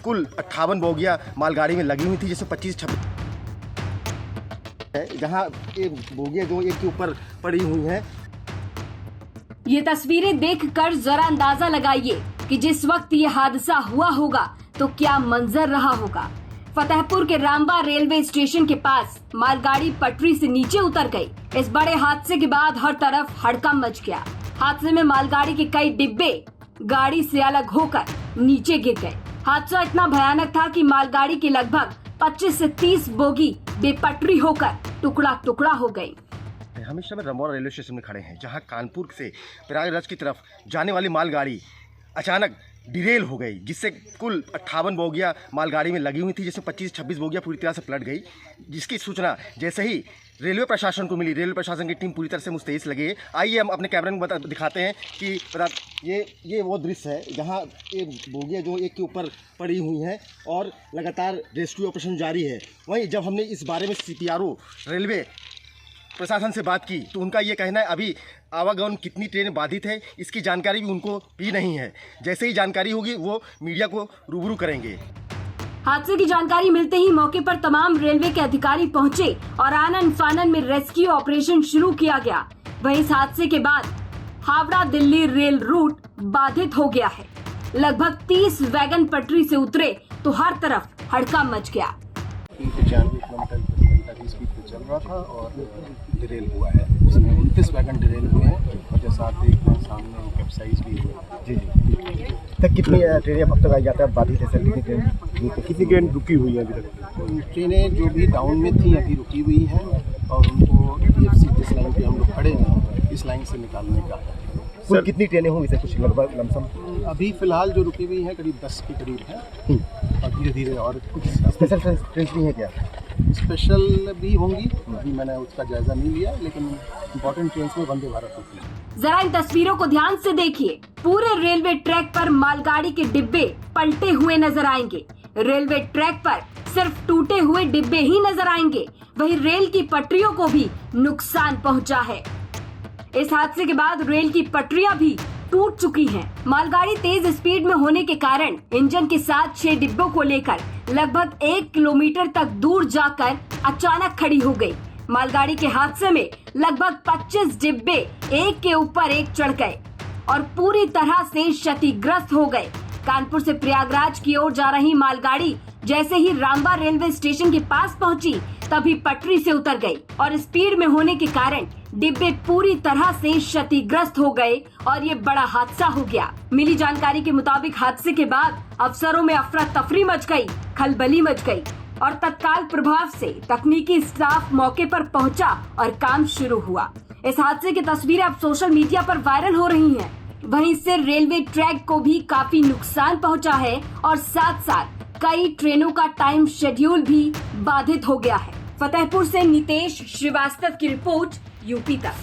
कुल 58 बोगियां मालगाड़ी में लगी हुई थी, जिसमें 25-26 जहां ये बोगियां जो एक के ऊपर पड़ी हुई हैं। ये तस्वीरें देखकर जरा अंदाजा लगाइए कि जिस वक्त ये हादसा हुआ होगा तो क्या मंजर रहा होगा। फतेहपुर के रामबा रेलवे स्टेशन के पास मालगाड़ी पटरी से नीचे उतर गई। इस बड़े हादसे के बाद हर तरफ हड़कंप मच गया। हादसे में मालगाड़ी के कई डिब्बे गाड़ी से अलग होकर नीचे गिर गए। हादसा इतना भयानक था कि मालगाड़ी की लगभग 25 से 30 बोगी बेपटरी होकर टुकड़ा टुकड़ा हो गई। हम इस समय रमौर रेलवे स्टेशन में खड़े हैं, जहां कानपुर से प्रयागराज की तरफ जाने वाली मालगाड़ी अचानक डिरेल हो गई, जिससे कुल 58 बोगियां मालगाड़ी में लगी हुई थी, जिसमें 25-26 बोगियां पूरी तरह से पलट गई। जिसकी सूचना जैसे ही रेलवे प्रशासन को मिली, रेलवे प्रशासन की टीम पूरी तरह से मुस्तैद लगी। आइए हम अपने कैमरे में दिखाते हैं कि ये वो दृश्य है जहां ये बोगियां जो एक के ऊपर पड़ी हुई हैं और लगातार रेस्क्यू ऑपरेशन जारी है। वहीं जब हमने इस बारे में CPRO रेलवे प्रशासन से बात की तो उनका ये कहना है अभी आवागमन कितनी ट्रेनें बाधित है इसकी जानकारी भी उनको भी नहीं है। जैसे ही जानकारी होगी वो मीडिया को रूबरू करेंगे। हादसे की जानकारी मिलते ही मौके पर तमाम रेलवे के अधिकारी पहुंचे और आनन फानन में रेस्क्यू ऑपरेशन शुरू किया गया। वहीं इस हादसे के बाद हावड़ा दिल्ली रेल रूट बाधित हो गया है। लगभग 30 वैगन पटरी से उतरे तो हर तरफ हड़कंप मच गया। 95 किलोमीटर की स्पीड पे चल रहा था और डिरेल हुआ है। इसमें 29 वैगन डिरेल हुए हैं और जैसा आप देख रहे हैं सामने कैप्साइज भी हुआ। जी तक कितनी ट्रेनें अब तक आई जाता है बाधित है सर? कितनी ट्रेन रुकी हुई है अभी तक? ट्रेनें जो भी डाउन में थी अभी रुकी हुई हैं और उनको DFC जिस लाइन पे हम लोग खड़े हैं इस लाइन से निकालने का है। कुल कितनी ट्रेनें होंगी सर, कुछ लगभग लमसम? अभी फिलहाल जो रुकी हुई है करीब 10 के करीब है और धीरे धीरे और कुछ स्पेशल ट्रेन भी है क्या? स्पेशल भी होंगी, अभी मैंने उसका जायजा नहीं लिया, लेकिन इम्पोर्टेंट ट्रेन में वंदे भारत होती है। जरा इन तस्वीरों को ध्यान से देखिए। पूरे रेलवे ट्रैक पर मालगाड़ी के डिब्बे पलटे हुए नजर आएंगे। रेलवे ट्रैक पर सिर्फ टूटे हुए डिब्बे ही नजर आएंगे, वहीं रेल की पटरियों को भी नुकसान पहुंचा है। इस हादसे के बाद रेल की पटरियां भी टूट चुकी हैं। मालगाड़ी तेज स्पीड में होने के कारण इंजन के साथ 6 डिब्बों को लेकर लगभग 1 किलोमीटर तक दूर जाकर अचानक खड़ी हो गई। मालगाड़ी के हादसे में लगभग 25 डिब्बे एक के ऊपर एक चढ़ गए और पूरी तरह से क्षतिग्रस्त हो गए। कानपुर से प्रयागराज की ओर जा रही मालगाड़ी जैसे ही रामबा रेलवे स्टेशन के पास पहुंची तभी पटरी से उतर गई और स्पीड में होने के कारण डिब्बे पूरी तरह से क्षतिग्रस्त हो गए और ये बड़ा हादसा हो गया। मिली जानकारी के मुताबिक हादसे के बाद अफसरों में अफरा तफरी मच गई, खलबली मच गई और तत्काल प्रभाव से तकनीकी स्टाफ मौके पर पहुंचा और काम शुरू हुआ। इस हादसे की तस्वीरें अब सोशल मीडिया पर वायरल हो रही हैं। वहीं से रेलवे ट्रैक को भी काफी नुकसान पहुंचा है और साथ साथ कई ट्रेनों का टाइम शेड्यूल भी बाधित हो गया है। फतेहपुर से नितेश श्रीवास्तव की रिपोर्ट, यूपी तक।